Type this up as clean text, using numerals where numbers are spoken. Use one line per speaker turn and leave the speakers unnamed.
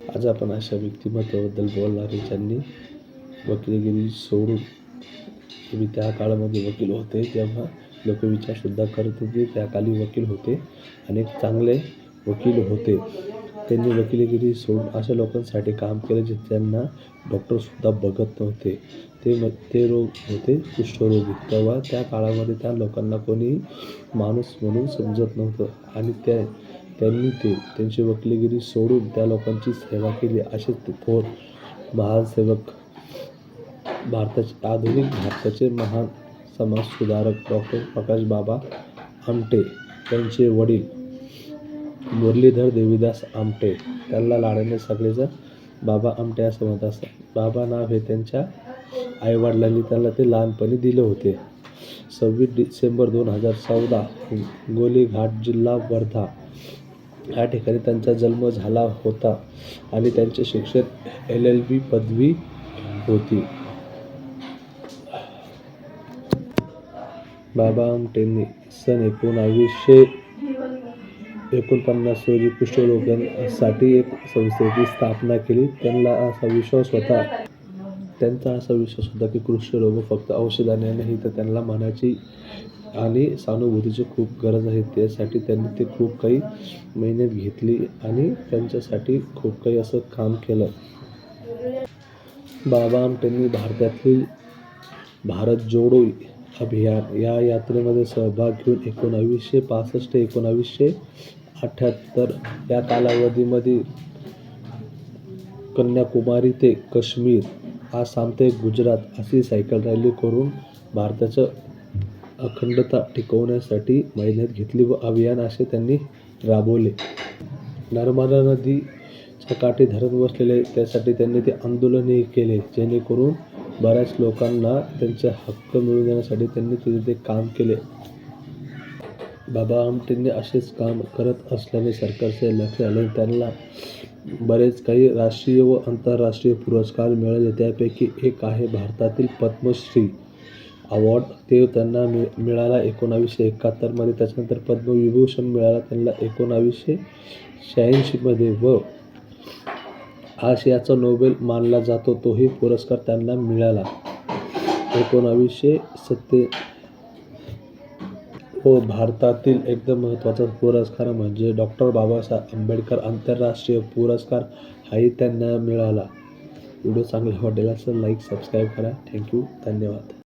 आज आपण अशा व्यक्तिमत्वाबद्दल बोलणार आहे ज्यांनी वकिलीगिरी सोडून, तुम्ही त्या काळामध्ये वकील होते जेव्हा लोक विचारसुद्धा करत होते, त्या काली वकील होते. अनेक चांगले वकील होते. त्यांनी वकिलीगिरी सोडून अशा लोकांसाठी काम केले जे त्यांना डॉक्टरसुद्धा बघत नव्हते. ते रोग होते कुष्ठरोगी. तेव्हा त्या काळामध्ये त्या लोकांना कोणी माणूस म्हणून समजत नव्हतं आणि त्यांनी त्यांची वकिलीगिरी सोडून त्या लोकांची सेवा केली. असे थोर महान सेवक, आधुनिक भारताचे महान समाजसुधारक डॉक्टर प्रकाशबाबा आमटे. त्यांचे वडील मुरलीधर देवीदास आमटे, त्यांना लाडाने सगळेजण बाबा आमटे असं म्हणत असतात. बाबा नाव हे त्यांच्या आईवडिलांनी त्यांना ते लहानपणी दिले होते. 26 डिसेंबर 2014 गोलीघाट, जिल्हा वर्धा या ठिकाणी त्यांचा जन्म झाला होता आणि त्यांचे शिक्षण LLB पदवी होती. बाबा आमटेंनी सन 1949 रोजी कुष्ठरोग्यांसाठी एक संस्थेची स्थापना केली. त्यांचा असा विश्वास होता की कुष्ठरोग फक्त औषधाने नाही, तर त्यांना मनाची आणि सहानुभूतीची खूप गरज आहे. त्यासाठी त्यांनी ते खूप काही मेहनत घेतली आणि त्यांच्यासाठी खूप काही असं काम केलं. बाबा आमटेंनी भारतातील भारत जोडो अभियान या यात्रेमध्ये सहभाग घेऊन 1965 ते 1978 या कालावधीमध्ये कन्याकुमारी ते काश्मीर, आसाम ते गुजरात अशी सायकल रॅली करून भारताचं अखंडता टिकवण्यासाठी मेहनत घेतली व अभियान असे त्यांनी राबवले. नर्मदा नदीच्या काठी धरण बसलेले त्यासाठी त्यांनी ते आंदोलनही केले, जेणेकरून बऱ्याच लोकांना त्यांचे हक्क मिळवून देण्यासाठी त्यांनी तिथे काम केले. बाबा आमटेंनी असेच काम करत असल्याने सरकारचे लक्ष आले. त्यांना बरेच काही राष्ट्रीय व आंतरराष्ट्रीय पुरस्कार मिळाले. त्यापैकी एक आहे भारतातील पद्मश्री अवॉर्ड. ते त्यांना मिळाला 1971 मध्ये. त्याच्यानंतर पद्मविभूषण मिळाला त्यांना 1986 मध्ये व आशियाचा नोबेल मानला जातो तोही पुरस्कार त्यांना मिळाला 1970. व भारतातील एकदम महत्त्वाचा पुरस्कार म्हणजे डॉक्टर बाबासाहेब आंबेडकर आंतरराष्ट्रीय पुरस्कार हाही त्यांना मिळाला. व्हिडिओ चांगला वाटेल असेल लाईक सबस्क्राईब करा. थँक्यू, धन्यवाद.